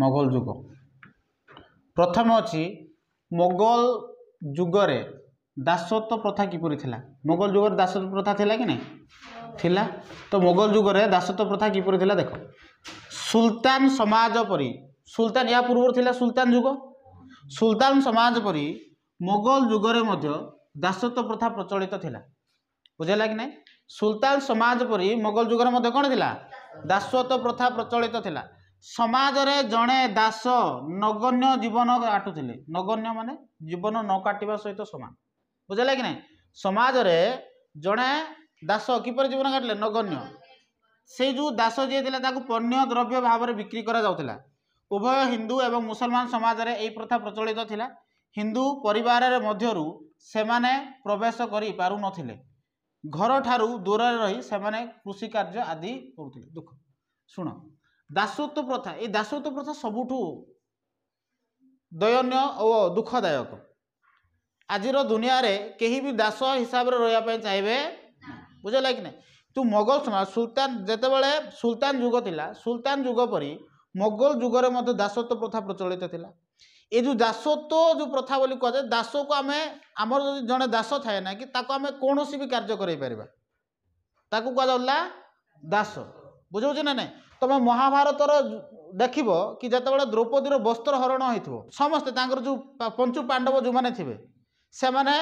मोगल जुग प्रथम अच्छी मोगल जुगरे दासत्व प्रथा किपरि थिला मोगल जुगर दासत्व प्रथा थिला कि नहीं थिला। तो मोगल जुगरे दासत्व प्रथा किपरि थिला देख सुल्तान समाज परी सुल्तान या पूर्व थिला सुल्तान जुग सुल्तान समाज परी मोगल जुगरे मध्य दासत्व प्रथा प्रचलित थिला बुझेला कि नहीं। सुल्तान समाज परी मोगल जुगरे मध्य कौन थिला दासत्व प्रथा प्रचलित थिला। समाज रे जड़े दास नगण्य जीवन काटुले नगण्य माने जीवन न काटिबा सहित समान बुझेला कि नहीं। समाज रे जड़े दास किपर जीवन काटिले नगण्य से जो दास जी थिला ताकू पण्य द्रव्य भाव में बिक्री करा जाउथिला। उभय हिंदू एवं मुसलमान समाज रे एई प्रथा प्रचलित थिला। हिंदू परिवार रे मध्यरु सेमाने प्रवेश करि पारु नथिले घर ठारू दूर रही सेमाने कृषि कार्य आदि करुथिले। दुख शुण दासत्व प्रथा ये दासत्व प्रथा सबुठू दयनीय और दुखदायक। आजिर दुनिया रे केही भी दास हिसाब रे रहिया पय चाहिए बुझेला कि नहीं। तू मोगल समाज सुल्तान जेतेबेले सुल्तान जुग थिला सुल्तान जुग परी मोगल जुगरे मध्य दासत्व प्रथा प्रचलित थिला। ये जो दासत्व जो प्रथा बोली कहे दास को आम आमर जड़े दास थाए ना कि आम कौन भी कार्य कर ताकू कहुला दास बुझे ना नहीं। तुम महाभारत देखिब कि जितेबाला द्रौपदीर वस्त्र हरण हो समस्ते जो पंचु पांडव जो मैंने थे से मैंने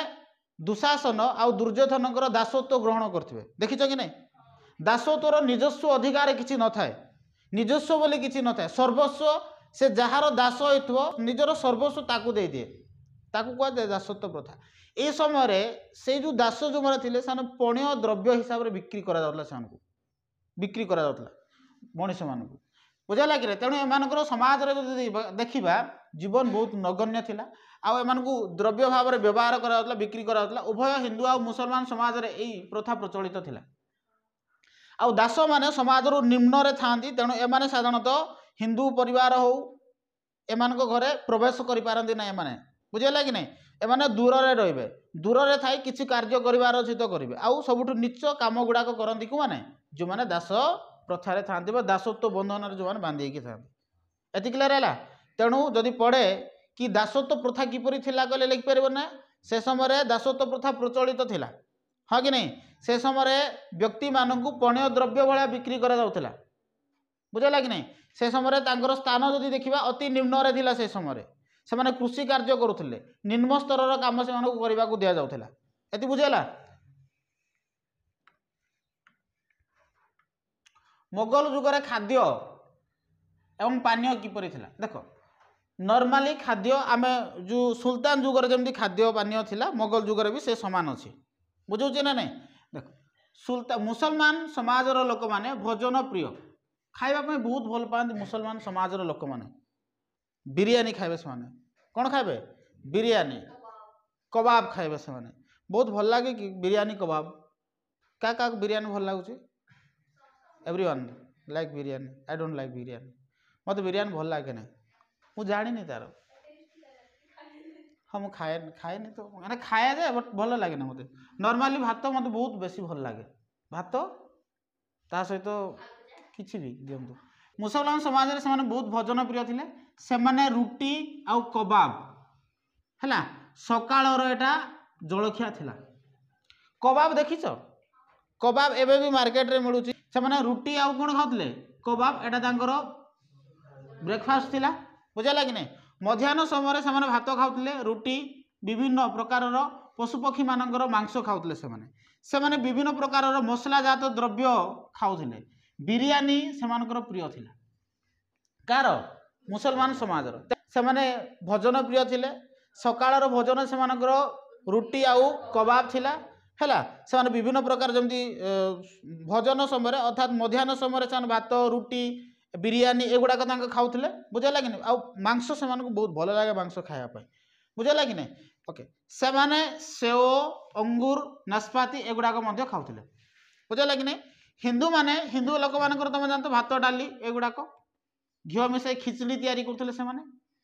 दुशासन आउ दुर्योधन दासत्व ग्रहण करेंगे देखिच कि नहीं। दासत्वर निजस्व अधिकार किसी न थाए निजस्व बोली किसी न थाए सर्वस्व से जार दास हो निजर सर्वस्व ताकू दे दिए ताकू कह दासत्व प्रथा। ये समय से जो दास जो मैंने थे पण्य द्रव्य हिसाब से बिक्री करा बिक्री करा मनीष मान बुझा लगे। तेणु एम समाज देखा जीवन बहुत नगण्य थिला आम द्रव्य भाव में व्यवहार करा बिक्री करा उभय हिंदू आ मुसलमान समाज रे यही प्रथा प्रचलित थिला। आउ दास माने समाज रो निम्न रे थांती तेणु एमाने साधारणतः हिंदू परिवार हो एमान घरे प्रवेश करि पारंती ना एमाने बुझेला कि नहीं। एमाने दूर रे रहिबे दूर रे थाई किछि कार्य करिवार अछि तो करिवे आउ सबुठु नीच काम गुडाक करंती को माने जो माने दास प्रथा रे थांती बा दासत्व बंधन रे जो माने बांधी के थांती एति क्लियर हैला। तेणु जदि पढ़े कि दासत्व प्रथा किपरि थिला कहले लिखि परिबो ना से समय दासत्व प्रथा प्रचलित थिला हाँ कि नहीं। से समय व्यक्ति मानू पण्य द्रव्य भाया बिक्री करा जाउथिला बुझेला कि नहीं। से समय तांकर स्थान जदि देखिबा अति निम्न रे थिला से समय से माने कृषि कार्य करुथिले निम्न स्तर काम से मानू करबा को दिया जाउथिला एति बुझेला। मोगल जुगरे खाद्य एवं पानीय किपरि थिला देख नॉर्मली खाद्य आम जो सुल्तान जुगरे जमी खाद्य पानीय थिला मोगल जुगरे भी से समान अच्छी बुझे ना नहीं। देख सुल्तान मुसलमान समाज लोक मैंने भोजन प्रिय खावाई बहुत भल पाती मुसलमान समाज लोक मैंने बिरियानी खाइबे से कौन खाइबे बिरियानी कबाब खाइबे से बहुत भल लगे कि बिरियानी कबाब क्या बिरियानी भल लगुच everyone like biryani I don't like biryani मत बिरियानी भल लगे ना मुझे जानी तार हाँ मुझे खाए तो मैंने खाए जे बट भल लगे ना मत नॉर्मली भात मत बहुत बेसी भल लगे भात ता सहित किसी भी दिंतु। मुसलमान समाज रे से बहुत भोजन प्रिय थिले से माने रुटी आउ कबाब है सकाळर एटा जलखिया थिला। कबाब देखिच कबाब एबे भी मार्केट रे मिलुची से माने रुटी आउ कोन खाउतले कबाब एटा तांकर ब्रेकफास्ट थिला बुझला कि नहीं। मध्याह्न समय से भात खाउतले रुटी विभिन्न प्रकार पशुपक्षी मानकर मांस खाउतले से माने विभिन्न प्रकार मसलाजात द्रव्य खाउतले बिरियानी से प्रिय थिला कार मुसलमान समाज से माने भोजन प्रिय थिले सकाळर भोजन से रुटी आउ कबाब थिला हैला से माने विभिन्न प्रकार जमती भोजन समय अर्थात मध्याह्न समय से भात रुटी बिरियानी एगुड़ाक खाऊले बुझेगा कि नहीं। आउ मांस से बहुत भल लगे मांस खायापी बुझेगा कि नहीं। ओके से माने सेव अंगूर नाशपाती एगुड़ाक खाऊले बुझेगा कि नहीं। हिंदू माने हिंदू लोक मान तुम जानते भात डाली एगुड़ाक घी मिसाई खिचड़ी तैयारी करते से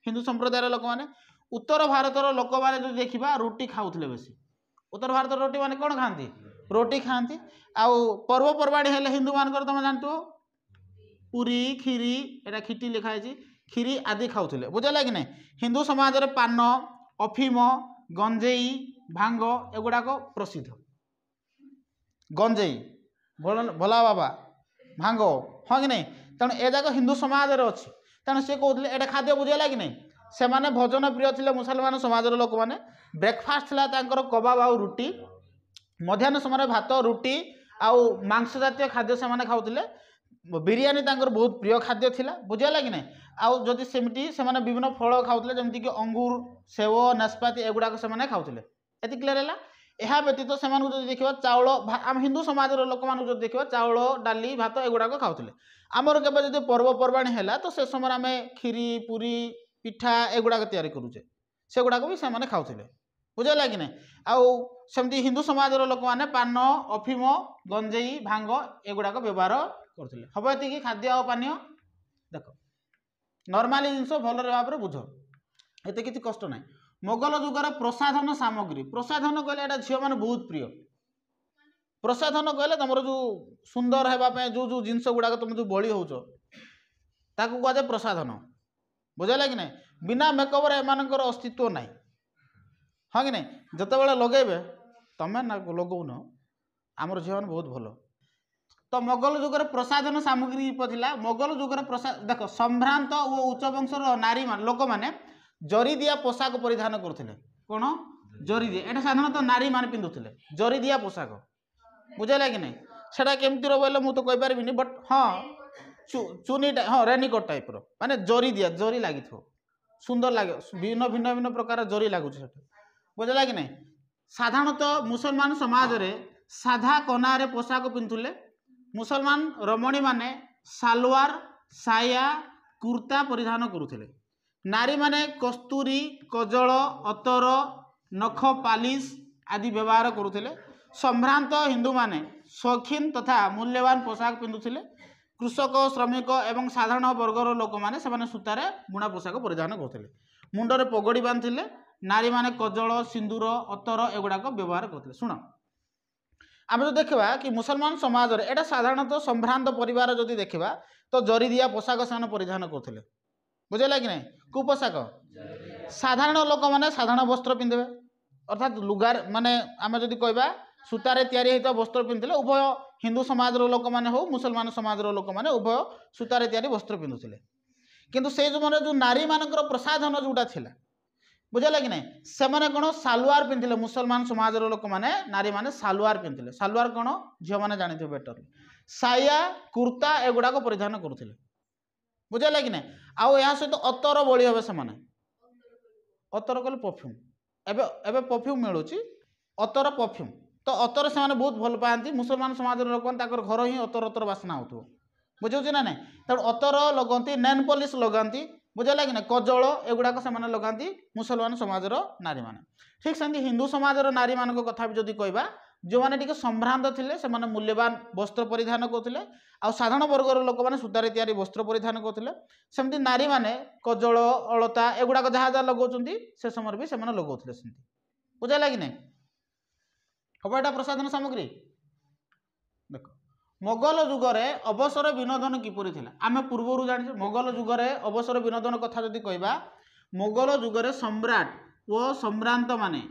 हिंदू संप्रदायर लोक मैंने उत्तर भारतर लोक मैंने जो देखा रुटी खाऊले बेसी उत्तर भारत रोटी माने कौन खाती रोटी खाती आउ पर्वपर्वाणी हेले हिंदू मान तुम जानते पूरी खीरी एटा खिटी लिखाई କ୍ଷୀରି ଆଦି ଖାଉଥିଲେ। ବୁଝିଲା କି ନାହିଁ? ହିନ୍ଦୁ ସମାଜରେ ପାନ, ଅଫିମ, ଗଞ୍ଜେଇ, ଭାଙ୍ଗ ଏଗୁଡ଼ାକ ପ୍ରସିଦ୍ଧ। ଗଞ୍ଜେଇ, ଭୋଲା ବାବା, ଭାଙ୍ଗ, ହଁ କି ନାହିଁ? ତେଣୁ ଏ ଯାକ ହିନ୍ଦୁ ସମାଜରେ ଅଛି। ତେଣୁ ସେ କହୁଥିଲେ ଏଇଟା ଖାଦ୍ୟ। ବୁଝିଲା କି ନାହିଁ? ସେମାନେ ଭୋଜନ ପ୍ରିୟ ଥିଲେ ମୁସଲମାନ ସମାଜର ଲୋକମାନେ। ବ୍ରେକଫାଷ୍ଟ ଥିଲା ତାଙ୍କର କବାବ ଆଉ ରୁଟି। ମଧ୍ୟାହ୍ନ ସମୟରେ ଭାତ, ରୁଟି ଆଉ ମାଂସ ଜାତୀୟ ଖାଦ୍ୟ ସେମାନେ ଖାଉଥିଲେ। ବିରିୟାନୀ ତାଙ୍କର ବହୁତ ପ୍ରିୟ ଖାଦ୍ୟ ଥିଲା। ବୁଝିଲା କି ନାହିଁ? ଆଉ ଯଦି ସେମିତି ସେମାନେ ବିଭିନ୍ନ ଫଳ ଖାଉଥିଲେ, ଯେମିତିକି ଅଙ୍ଗୁର, ସେଓ, ନାସପାତି ଏଗୁଡ଼ାକ ସେମାନେ ଖାଉଥିଲେ। ଏତିକି କ୍ଲିୟର ହେଲା? ଏହା ବ୍ୟତୀତ ସେମାନଙ୍କୁ ଯଦି ଦେଖିବା ଚାଉଳ, ଆମ ହିନ୍ଦୁ ସମାଜର ଲୋକମାନଙ୍କୁ ଯଦି ଦେଖିବା ଚାଉଳ, ଡାଲି, ଭାତ ଏଗୁଡ଼ାକ ଖାଉଥିଲେ। ଆମର କେବେ ଯଦି ପର୍ବପର୍ବାଣି ହେଲା ତ ସେ ସମୟରେ ଆମେ କ୍ଷୀରି, ପୁରୀ, ପିଠା ଏଗୁଡ଼ାକ ତିଆରି କରୁଛେ, ସେଗୁଡ଼ାକ ବି ସେମାନେ ଖାଉଥିଲେ। ବୁଝିଲା କି ନାହିଁ? ଆଉ ସେମିତି ହିନ୍ଦୁ ସମାଜର ଲୋକମାନେ ପାନ, ଅଫିମ, ଗଞ୍ଜେଇ, ଭାଙ୍ଗ ଏଗୁଡ଼ାକ ବ୍ୟବହାର କରୁଥିଲେ। ହବ ଏତିକି ଖାଦ୍ୟ ଆଉ ପାନୀୟ? ଦେଖ ନର୍ମାଲି ଜିନିଷ ଭଲରେ ଭାବରେ ବୁଝ, ଏତେ କିଛି କଷ୍ଟ ନାହିଁ। ମୋଗଲ ଯୁଗର ପ୍ରସାଧନ ସାମଗ୍ରୀ। ପ୍ରସାଧନ କହିଲେ ଏଇଟା ଝିଅମାନେ ବହୁତ ପ୍ରିୟ। ପ୍ରସାଧନ କହିଲେ ତୁମର ଯେଉଁ ସୁନ୍ଦର ହେବା ପାଇଁ ଯେଉଁ ଜିନିଷ ଗୁଡ଼ାକ ତୁମେ ଯେଉଁ ବଳି ହେଉଛ ତାକୁ କୁହାଯାଏ ପ୍ରସାଧନ। ବୁଝିଲା କି ନାହିଁ? ବିନା ମେକଅପ୍ରେ ଏମାନଙ୍କର ଅସ୍ତିତ୍ୱ ନାହିଁ, ହଁ କି ନାହିଁ? ଯେତେବେଳେ ଲଗେଇବେ, ତମେ ନା ଲଗଉନ, ଆମର ଝିଅମାନେ ବହୁତ ଭଲ। ତ ମୋଗଲ ଯୁଗରେ ପ୍ରସାଧନ ସାମଗ୍ରୀ ଥିଲା। ମୋଗଲ ଯୁଗରେ ଦେଖ ସମ୍ଭ୍ରାନ୍ତ ଓ ଉଚ୍ଚ ବଂଶର ଲୋକମାନେ ଜରିଦିଆ ପୋଷାକ ପରିଧାନ କରୁଥିଲେ। କ'ଣ? ଜରିଦିଆ। ଏଇଟା ସାଧାରଣତଃ ନାରୀମାନେ ପିନ୍ଧୁଥିଲେ ଜରିଦିଆ ପୋଷାକ। ବୁଝିଲା କି ନାହିଁ? ସେଇଟା କେମିତି ବୋଇଲେ ମୁଁ ତ କହିପାରିବିନି, ବଟ୍ ହଁ ଚୁନିଟା, ହଁ ରେନିକୋଟ୍ ଟାଇପ୍ର, ମାନେ ଜରିଦିଆ, ଜରି ଲାଗିଥିବ, ସୁନ୍ଦର ଲାଗେ, ଭିନ୍ନ ଭିନ୍ନ ପ୍ରକାର ଜରି ଲାଗୁଛି ସେଠି। ବୁଝିଲା କି ନାହିଁ? ସାଧାରଣତଃ ମୁସଲମାନ ସମାଜରେ ସାଧା କନାରେ ପୋଷାକ ପିନ୍ଧୁଥିଲେ। ମୁସଲମାନ ରମଣୀମାନେ ସାଲୱାର, ସାୟା, କୁର୍ତ୍ତା ପରିଧାନ କରୁଥିଲେ। ନାରୀମାନେ କସ୍ତୁରୀ, କଜଳ, ଅତର, ନଖ ପାଲିସ ଆଦି ବ୍ୟବହାର କରୁଥିଲେ। ସମ୍ଭ୍ରାନ୍ତ ହିନ୍ଦୁମାନେ ସୌଖିନ ତଥା ମୂଲ୍ୟବାନ ପୋଷାକ ପିନ୍ଧୁଥିଲେ। କୃଷକ, ଶ୍ରମିକ ଏବଂ ସାଧାରଣ ବର୍ଗର ଲୋକମାନେ ସେମାନେ ସୂତାରେ ବୁଣା ପୋଷାକ ପରିଧାନ କରୁଥିଲେ। ମୁଣ୍ଡରେ ପଗଡ଼ି ବାନ୍ଧିଥିଲେ। ନାରୀମାନେ କଜଳ, ସିନ୍ଦୁର, ଅତର ଏଗୁଡ଼ାକ ବ୍ୟବହାର କରୁଥିଲେ। ଶୁଣ, ଆମେ ଯଦି ଦେଖିବା କି ମୁସଲମାନ ସମାଜରେ ଏଇଟା ସାଧାରଣତଃ ସମ୍ଭ୍ରାନ୍ତ ପରିବାର ଯଦି ଦେଖିବା ତ ଜରିଦିଆ ପୋଷାକ ସେମାନେ ପରିଧାନ କରୁଥିଲେ। ବୁଝିଲା କି ନାହିଁ? କେଉଁ ପୋଷାକ? ସାଧାରଣ ଲୋକମାନେ ସାଧାରଣ ବସ୍ତ୍ର ପିନ୍ଧିବେ, ଅର୍ଥାତ୍ ଲୁଗାର, ମାନେ ଆମେ ଯଦି କହିବା ସୂତାରେ ତିଆରି ହୋଇଥିବା ବସ୍ତ୍ର ପିନ୍ଧୁଥିଲେ। ଉଭୟ ହିନ୍ଦୁ ସମାଜର ଲୋକମାନେ ହେଉ ମୁସଲମାନ ସମାଜର ଲୋକମାନେ ଉଭୟ ସୂତାରେ ତିଆରି ବସ୍ତ୍ର ପିନ୍ଧୁଥିଲେ। କିନ୍ତୁ ସେଇ ସମୟରେ ଯେଉଁ ନାରୀମାନଙ୍କର ପ୍ରସାଧନ ଯେଉଁଟା ଥିଲା, ବୁଝିଲା କି ନାହିଁ, ସେମାନେ କ'ଣ ସାଲୱାର ପିନ୍ଧିଲେ। ମୁସଲମାନ ସମାଜର ଲୋକମାନେ, ନାରୀମାନେ ସାଲୱାର ପିନ୍ଧିଲେ। ସାଲୱାର କ'ଣ? ଝିଅମାନେ ଜାଣିଥିବେ ବେଟର। ସାୟା, କୁର୍ତ୍ତା ଏଗୁଡ଼ାକ ପରିଧାନ କରୁଥିଲେ। ବୁଝିଲା କି ନାହିଁ? ଆଉ ଏହା ସହିତ ଅତର ବଳି ହେବେ ସେମାନେ। ଅତର କହିଲେ ପରଫ୍ୟୁମ୍। ଏବେ ପରଫ୍ୟୁମ୍ ମିଳୁଛି, ଅତର ପରଫ୍ୟୁମ୍। ତ ଅତର ସେମାନେ ବହୁତ ଭଲ ପାଆନ୍ତି। ମୁସଲମାନ ସମାଜର ଲୋକମାନେ ତାଙ୍କର ଘର ହିଁ ଅତର ବାସ୍ନା ହେଉଥିବ। ବୁଝୁଛି ନା ନାହିଁ? ତେଣୁ ଅତର ଲଗାନ୍ତି, ନେଲ୍ ପଲିସ୍ ଲଗାନ୍ତି। ବୁଝିଲା କି ନାହିଁ? କଜଳ ଏଗୁଡ଼ାକ ସେମାନେ ଲଗାନ୍ତି ମୁସଲମାନ ସମାଜର ନାରୀମାନେ। ଠିକ୍ ସେମିତି ହିନ୍ଦୁ ସମାଜର ନାରୀମାନଙ୍କ କଥା ବି ଯଦି କହିବା, ଯେଉଁମାନେ ଟିକେ ସମ୍ଭ୍ରାନ୍ତ ଥିଲେ ସେମାନେ ମୂଲ୍ୟବାନ ବସ୍ତ୍ର ପରିଧାନ କରୁଥିଲେ। ଆଉ ସାଧାରଣ ବର୍ଗର ଲୋକମାନେ ସୂତାରେ ତିଆରି ବସ୍ତ୍ର ପରିଧାନ କରୁଥିଲେ। ସେମିତି ନାରୀମାନେ କଜଳ, ଅଳତା ଏଗୁଡ଼ାକ ଯାହା ଯାହା ଲଗାଉଛନ୍ତି ସେ ସମୟରେ ବି ସେମାନେ ଲଗାଉଥିଲେ ସେମିତି। ବୁଝିଲା କି ନାହିଁ? ହବ ଏଇଟା ପ୍ରସାଧନ ସାମଗ୍ରୀ। ଦେଖ ମୋଗଲ ଯୁଗରେ ଅବସର ବିନୋଦନ କିପରି ଥିଲା ଆମେ ପୂର୍ବରୁ ଜାଣିଛୁ। ମୋଗଲ ଯୁଗରେ ଅବସର ବିନୋଦନ କଥା ଯଦି କହିବା, ମୋଗଲ ଯୁଗରେ ସମ୍ରାଟ ଓ ସମ୍ଭ୍ରାନ୍ତମାନେ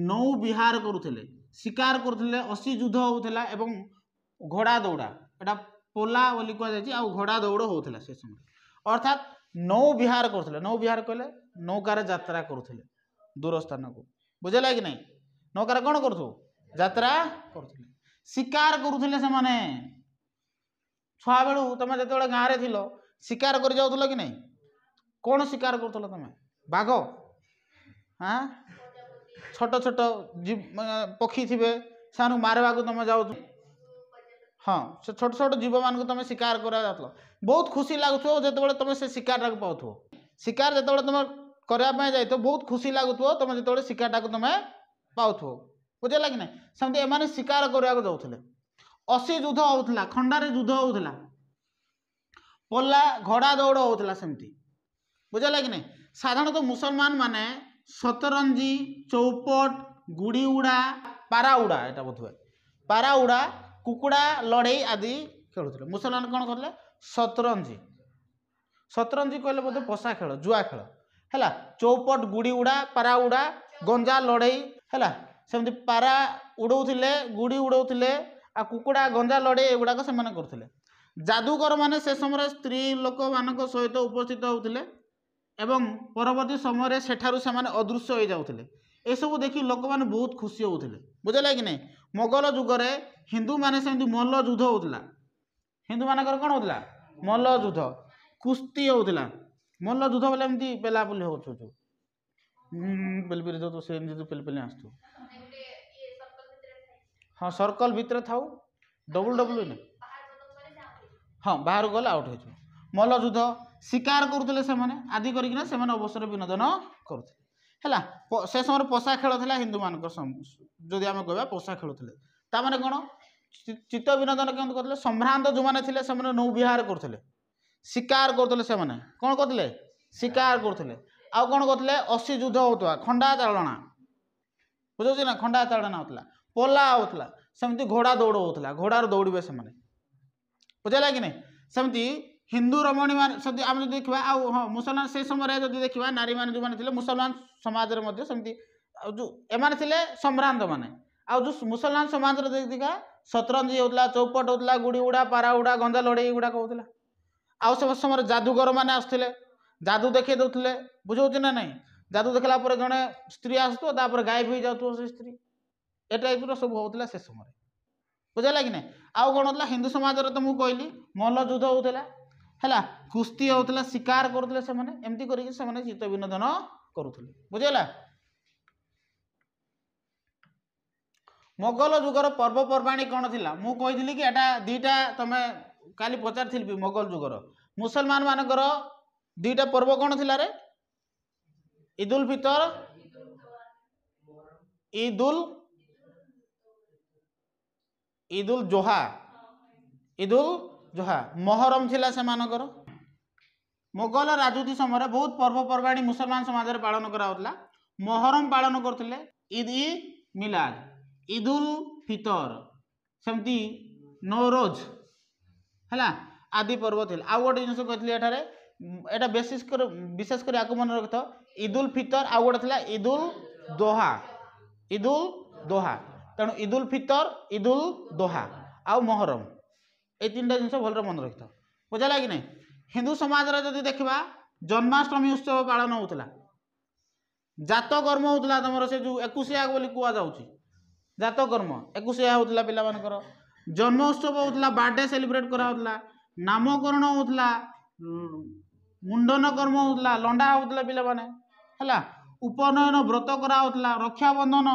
ନୌ ବିହାର କରୁଥିଲେ, ଶିକାର କରୁଥିଲେ, ଅସି ଯୁଦ୍ଧ ହେଉଥିଲା ଏବଂ ଘୋଡ଼ା ଦୌଡ଼ା, ଏଇଟା ପୋଲା ବୋଲି କୁହାଯାଇଛି, ଆଉ ଘୋଡ଼ା ଦୌଡ଼ ହେଉଥିଲା ସେ ସମୟରେ। ଅର୍ଥାତ୍ ନୌ ବିହାର କରୁଥିଲେ। ନୌ ବିହାର କହିଲେ ନୌକାରେ ଯାତ୍ରା କରୁଥିଲେ ଦୂର ସ୍ଥାନକୁ। ବୁଝିଲା କି ନାହିଁ? ନୌକାରେ କ'ଣ କରୁଥିବ? ଯାତ୍ରା କରୁଥିଲେ। ଶିକାର କରୁଥିଲେ ସେମାନେ। ଛୁଆବେଳୁ ତମେ ଯେତେବେଳେ ଗାଁରେ ଥିଲ ଶିକାର କରି ଯାଉଥିଲ କି ନାହିଁ? କ'ଣ ଶିକାର କରୁଥିଲ ତମେ? ବାଘ, ହଁ, ଛୋଟ ଛୋଟ ପକ୍ଷୀ ଥିବେ, ସେମାନଙ୍କୁ ମାରିବାକୁ ତମେ ଯାଉଥିଲ। ହଁ, ସେ ଛୋଟ ଛୋଟ ଜୀବମାନଙ୍କୁ ତମେ ଶିକାର କରିବା ଯାଉଥିଲ। ବହୁତ ଖୁସି ଲାଗୁଥିବ ଯେତେବେଳେ ତମେ ସେ ଶିକାରଟାକୁ ପାଉଥିବ। ଶିକାର ଯେତେବେଳେ ତମେ କରିବା ପାଇଁ ଯାଇଥିବ ବହୁତ ଖୁସି ଲାଗୁଥିବ ତମେ ଯେତେବେଳେ ଶିକାରଟାକୁ ତମେ ପାଉଥିବ। ବୁଝିଲା କି ନାହିଁ? ସେମିତି ଏମାନେ ଶିକାର କରିବାକୁ ଯାଉଥିଲେ। ଅସି ଯୁଦ୍ଧ ହେଉଥିଲା, ଖଣ୍ଡାରେ ଯୁଦ୍ଧ ହେଉଥିଲା, ପୋଲା ଘୋଡ଼ା ଦୌଡ଼ ହେଉଥିଲା ସେମିତି। ବୁଝିଲା କି ନାହିଁ? ସାଧାରଣତଃ ମୁସଲମାନ ମାନେ ସତରଞ୍ଜି, ଚୌପଟ, ଗୁଡ଼ି ଉଡ଼ା, ପାରା ଉଡ଼ା, ଏଇଟା ବୋଧହୁଏ ପାରା ଉଡ଼ା, କୁକୁଡ଼ା ଲଢ଼େଇ ଆଦି ଖେଳୁଥିଲେ। ମୁସଲମାନ କ'ଣ କରୁଥିଲେ? ସତରଞ୍ଜି। शतरंजी कहले बोधे पशा खेल जुआ खेल है चौपट गुड़ी उड़ा पारा उड़ा गंजा लड़ई है सेमती पारा उड़ौले गुड़ी उड़ौले आ कुकुड़ा गंजा लड़ई एगुड़ाक से करते जादूगर माने से समय स्त्री लोक मान सहित उपस्थित होते एवं परवर्ती समय सेठारु से अदृश्य हो जाते एसबू देखी लोक मैंने बहुत खुशी होते बुझे कि नहीं मोगल जुगरे हिंदू मैंने सेमती मल्ल युद्ध होता हिंदू मानकर कौन होता मल्ल युद्ध कुस्ती होता मल्ल युद्ध बोले एमती पेलापुली हो पेलपिरी तो से पेलपेली आसतु हाँ सर्कल भितर थाऊ डबल डबल नहीं हाँ बाहर गले आउट हो मल्ल युद्ध शिकार करुले से आदि करना से अवसर विनोदन करुले है से समय पशा खेल था हिंदू मान जदि आम कह पशा खेलुले ताने कौन चित्त विनोदन केमती करते सम्भ्रांत जो मैंने थे से नौ विहार करते शिकार करते से कौन करते शिकार करते आउ कौन करते अशी युद्ध होता खंडा चालना बुझे ना खंडा चालना होता पला होता सेमती घोड़ा दौड़ होता घोड़ार दौड़े से बुझेगा कि नहीं सेमती हिंदू रमणी मान आम जो देखा हाँ मुसलमान से समय जो देखा नारी मैंने जो मैंने मुसलमान समाज सेमती जो एम सम्भ्रांत मैंने आउ जो मुसलमान समाज देखा शतरंजी होता चौपट होता गुड़ी उड़ा पारा उड़ा गंजा लड़े गुड़ाक होता आउ से समय जादूगर मैंने आसुले जादू देखे दौले बुझे ना नहीं जादू देखला जड़े स्त्री आसुतापर गायब हो जाऊ से स्त्री ए टाइप सब होता से समय बुझेगा कि नहीं आउ कौन होता हिंदू समाज तो मुझे कहली मल्ल युद्ध होता है कुस्ती होता शिकार करते एमती करके चित्त विनोदन करुले बुझेगा मोगल जुगर पर्वपर्वाणी कौन थी मुझे कही कि एटा दीटा तुम काली पचारि मोगल जुगर मुसलमान मानकर दीटा पर्व कौन थी रे ईद उल फितर ईद उल जोहा मोहरम थिला से मानकर मोगल राजूती समय बहुत पर्वपर्वाणी मुसलमान समाज में पालन करा मोहरम पालन करते ईद मिलाद ईद उल फितर सेमती नौरोज है आदि पर्व थे आउ गोटे जिन कहती एटा विशेषकर आपको मन रखी था ईद उल फितर आउ गोटे था ईद उल दोहा तेणु ईद उल फितर ईद उल दोहा आउ मोहरम ये तीन जिन भल मन रखी था बुझेगा कि नहीं हिंदू समाज जब देखा जन्माष्टमी उत्सव पालन होता जात कर्म होता तुम से जो 21 बोली कहुच्छी जात कर्म 21 होता पिला मानकर जन्म उत्सव होता बर्थडे सेलिब्रेट कराला नामकरण होता मुंडन कर्म होता लंडा होता पिला माने है उपनयन व्रत कराला रक्षाबंधन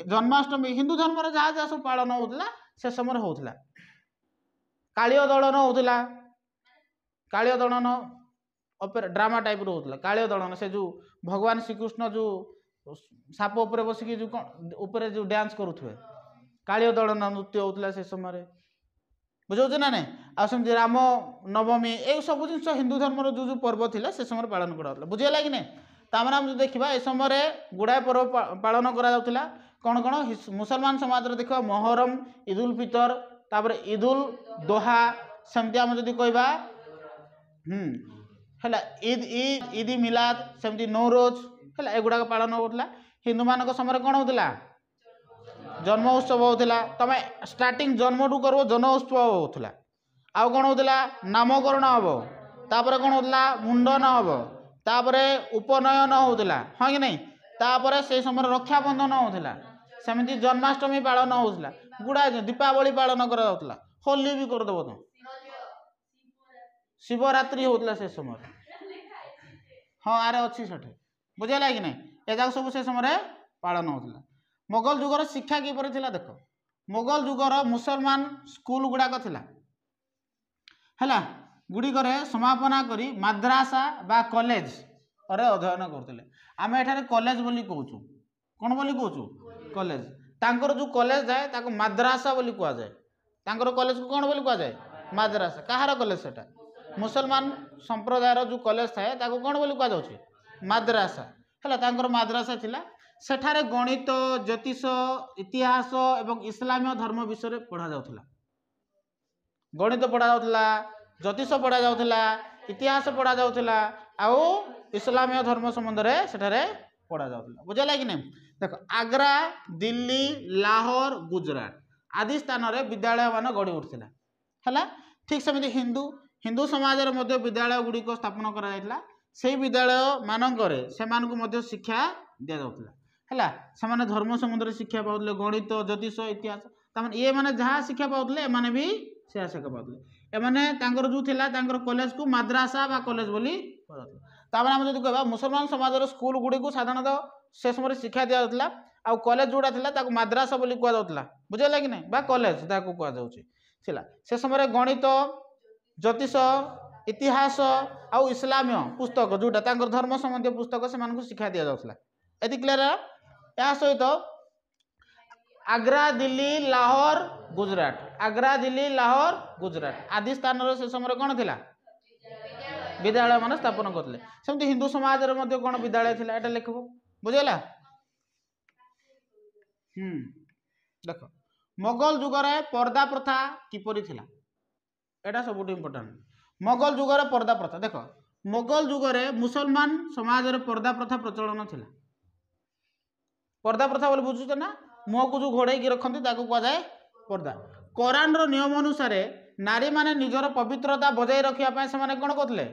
जन्माष्टमी हिंदू धर्म जहाँ जहाँ सब पालन होता से समय होता कालिय दलन होता कालिय दलन ड्रामा टाइप होता कालिय दलन से जो भगवान श्रीकृष्ण जो साप उपर बसिकी जो ऊपर जो डांस करुवे कालिय दलन नृत्य होता से समय बुझे ना नहीं आमती राम नवमी ये सब जिन हिंदू धर्म जो जो पर्व थी से समय पालन कराला बुझेगा कि नहीं ताମାନେ आम जो देखा ए समय गुड़ाए पर्व पालन करा कौन कौन मुसलमान समाज देखा मोहरम ईद उल फितर तापर ईद उल दोहा सेमती आम जदि कहबा है ईद मिलाद सेमती नौरोज है एगुड़ा पालन होता हिंदू मान समय कौन होता जन्म उत्सव होता तुम स्टार्टिंग जन्म टू कर जन्म उत्सव होता आउ कौन होता नामकरण हम तापर कौन होता मुंडन हम तापर उपनयन होता हाँ कि नहीं तापर से समय रक्षाबंधन होता सेमती जन्माष्टमी पालन होता गुड़ाए दीपावली पालन करा होली भी करदेव तुम शिवरात्रि होता से समय हाँ आरे अच्छी सेठे बुझेगा कि नहीं एजाक सब से समय पालन होता मोगल जुगर शिक्षा किपर थिला देख मोगल जुगर मुसलमान स्कूल गुड़ाक थिला है गुड़िकर समापना करी माद्रासा बा कॉलेज अरे अध्ययन करते आम एठारे कॉलेज बोली कहूँ कौन बोली कहूँ कॉलेज तांकर जो कॉलेज जाए ताको माद्रासा बोली कह जाए तांकर कॉलेज को कौन बोली कह जाए माद्रासा कहार कॉलेज सेटा मुसलमान संप्रदायर जो कॉलेज थाए ताको कौन बोली कह जाउछि माद्रासा है तांकर माद्रासा थिला सेठारे गणित ज्योतिष इतिहास एवं इस्लामीय धर्म विषय पढ़ा जाउथला गणित पढ़ा जाउथला ज्योतिष पढ़ा जाउथला इतिहास पढ़ा जाउथला आउ इस्लामीय धर्म संबंध रे सेठारे पढ़ा जाउथला बुझला कि नहीं देख आग्रा दिल्ली लाहौर गुजरात आदि स्थान रे विद्यालय मान गढ़ी उठिला हला ठीक सेमती हिंदू हिंदू समाज रे मध्य विद्यालय गुडी को स्थापन करा जायतला सेही विद्यालय मानकरे सेमानकु मध्य शिक्षा दिया जाउथला हला सेमाने धर्म संबंध रे शिक्षा पाउथले गणित ज्योतिष इतिहास तमाने ये माने जहा शिक्षा पाउथले एमाने भी से शिक्षा पाउथले एमाने तांकर जो थिला तांकर कॉलेज को मद्रासा बा कॉलेज बोली तामाने हम जदि कहबा मुसलमान समाज रो स्कूल गुडी को साधारणतः से समय शिक्षा दिया जाउथला आ कॉलेज जोडा थिला ताको मद्रासा बोली कहआ जाउथला बुझला कि नहीं बा कॉलेज ताको कहआ जाउची थिला से समय गणित ज्योतिष इतिहास आ इस्लामीय पुस्तक जोटा तांकर धर्म संबंधी पुस्तक से मानकु शिक्षा दिया जाउथला एति क्लियर या सहित आग्रा दिल्ली लाहौर गुजरात आग्रा दिल्ली लाहौर गुजरात आदि स्थान रो से समय कोन थिला विद्यालय मान स्थापन करले सेमति हिंदू समाज रे मध्ये कोन विद्यालय थिला एटा लिखबो बुझला देखो मोगल जुग रे पर्दा प्रथा किपरि थिला एटा सबुठ इम्पोर्टेंट मोगल जुग रे पर्दा प्रथा देखो मोगल जुग रे मुसलमान समाज रे पर्दा प्रथा प्रचलन थिला पर्दा प्रथा बोले बुझुछ ना मुह को जो घोड़े की रखती ताको कह जाए पर्दा कुरान रो नियम अनुसार नारी माने निजर पवित्रता बजाय रखिया पाए से माने कोन करथले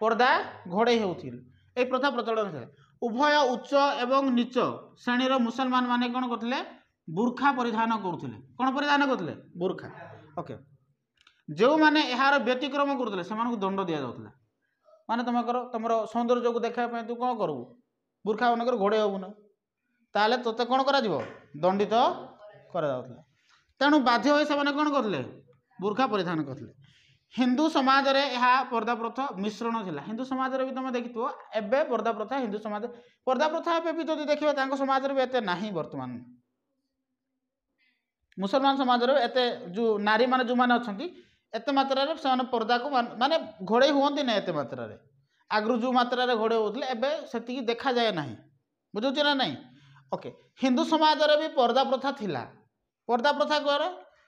पर्दा घोड़े हेउथिल ए प्रथा प्रचलन है उभय उच्च एवं नीच श्रेणीर मुसलमान माने कोन करथले बुरखा परिधान करथले कोन परिधान करथले बुरखा ओके जो माने एहार व्यतिक्रम करथले से मानकु दंड दिया जाउथला माने तुम करो तुमरो सौंदर्य को देखा पाए तू कोन करबू बुरखा मनकर घोड़े होबु ना ताले तोते कोन करा जिवो दंडित करा जाउथला तेणु बाध्य होई से माने कोन करथले बुरखा परिधान करथले हिंदू समाज रे यहा पर्दा प्रथा मिश्रण थिला हिंदू समाज रे भी तुम देखितो एबे पर्दा प्रथा हिंदू समाज पर्दा प्रथा एबे भी जदि देखिबा तांको समाज रे भी एते नाही वर्तमान मुसलमान समाज रे एते जो नारी माने जो माने अछंती एते मात्रा रे से पर्दा को माने घोड़े हुंती नै एते मात्रा रे आगरु जो मात्रा रे घोड़े होतले एबे सेति देखा जाय नाही बुझुछ ना नाही ओके हिंदू समाज रे भी पर्दा प्रथा थिला पर्दा प्रथा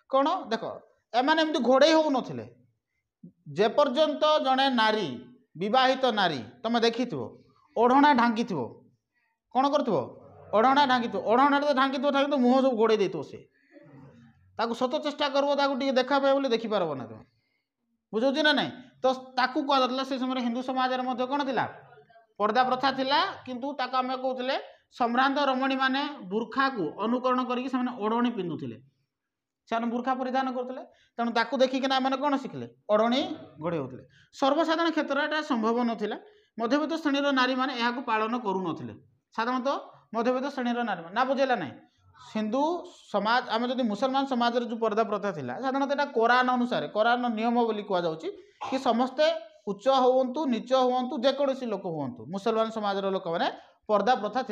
कोन देखो एमाने एमती घोड़े हो नथिले जे पर्यंत जड़े नारी विवाहित नारी तुम देखी ओढ़णा ढांकी कौन कर ओढ़णा ढांकी ओढ़णा ढांकी ढांकी मुह सब गोड़े देते से सत चेष्टा करब देखा पाए बोली देखी पारब ना तुम बुझुच ना नहीं तो ताकू कहला से समय हिंदू समाज में कौन थी पर्दा प्रथा थिला किंतु ताको आमे कहते सम्रांत रमणी माने बुर्खा को अनुकरण करके ओढ़णी पिंधुले से बुर्खा परिधान करते तेणु ताकू देखिकिना मैंने कौन शिखले ओढ़णी घोड़े होते सर्वसाधारण क्षेत्र में संभव नाला मध्यवित्त श्रेणीर नारी मैंने यहाँ पालन करूँ साधारणतः मध्यवित्त श्रेणीर नारी ना बुझेगा ना हिंदू समाज आम जब मुसलमान समाज जो पर्दा प्रथा थी साधारणतः यहाँ कुरान अनुसार कुरान नियम बोली कहुच्छी कि समस्ते उच्च हूँ नीच हूँ जेकोसी लोक हूँ मुसलमान समाज लोक मैंने पर्दा प्रथा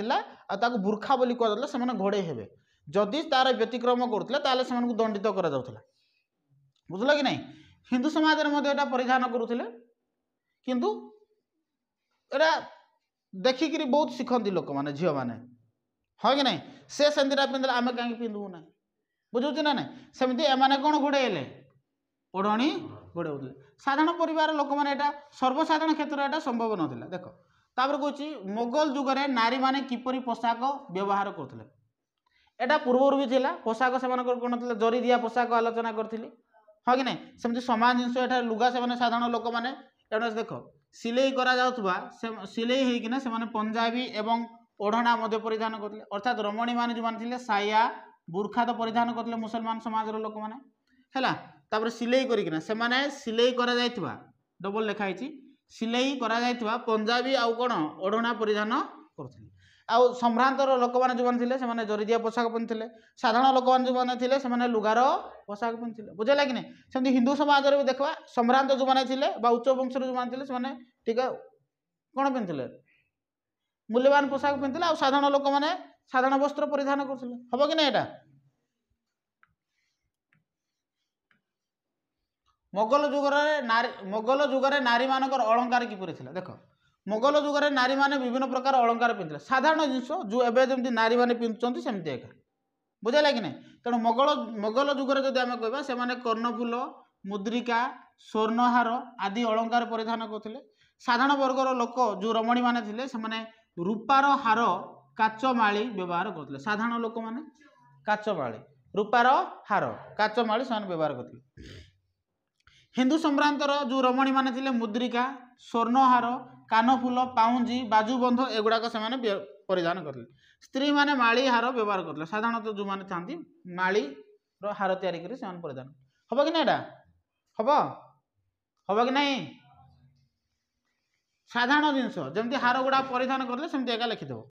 था बुर्खा बोली कहला से घोड़े हेबे जदि तार व्यतिक्रम करते दंडित करा बुझल कि नहीं हिंदू समाज में परिधान करुले किंतु एटा देखिक बहुत शिखती लोक मैंने झील मैंने हाँ कि नहीं से सेंतीटा पिंधले आम कहीं पिंधु ना बुझुच ना नहीं सेमती एमाने कौन घोड़े हेले ओढ़णी घोड़े होते साधारण परिवार लोक मैंने यहाँ सर्वसाधारण क्षेत्र में संभव नाला देख तापर कहूँ मोगल जुगे नारी मैंने किपरि पोशाक व्यवहार करते एटा पूर्वर भी थिला पोशाक से कौन था जरी दिया पोशाक आलोचना करते हाँ कि नहीं सेमती समान जिनस एटा लुगा से साधारण लोक मैंने तेणु देख सिलाई करा सिलाई होकिना से पंजाबी एवं ओढ़णा परिधान करते अर्थात रमणी मैंने जो मैंने साया बुर्खा तो परिधान करते मुसलमान समाज लोक मैंने है सिलाई करना से सिलाई करा डबल लिखाई सिलाई करा पंजाबी आउ कौन ओढ़णा परिधान करते आउ सम्भ्रांतर लोक मैंने जो मैंने जरीदिया पोशाक पिंधुले साधारण लोक मैंने जो मैंने लुगार पोशाक पिंधुले बुझेगा कि नहीं सेमती हिंदू समाज में भी देखा सम्भ्रांत जो मैंने उच्च वंशर जो मैंने टीका कौन पिंधुले मूल्यवान पोशाक पिंधुले आउ साधारण लोक मैंने साधारण वस्त्र परिधान करते हम कि नहीं यहाँ मोगल जुगर नारी मानकर अलंकार किपरि थिला देख मोगल जुगर नारी माने विभिन्न प्रकार अलंकार पिंधले साधारण जिनस जो एवं जमी नारी मैंने पिंधुंट सेमती एका बुझेगा कि नहीं तेणु मोगल जुगर जब आम कह से कर्णफुल मुद्रिका स्वर्णहार आदि अलंकार परिधान करते। साधारण वर्गर लोक जो रमणी माने थिले से रूपार हार काचमाली व्यवहार करते। साधारण लोक माने काचमाली रूपार हार काचमाली से व्यवहार करते। हिंदू संभ्रांतर जो रमणी माने थिले मुद्रिका स्वर्णहार कानफुल पाउंजी बाजूबंध एगुड़ाक से परिधान करते। स्त्री माने माली हार व्यवहार करते। साधारणतः जो मैंने था माली हार तैयारी करी से परिधान हम कि ना हम हम कि नहीं साधारण जिनस जमी हार गुड़ा परिधान करले सेमती एका लिखिदेव।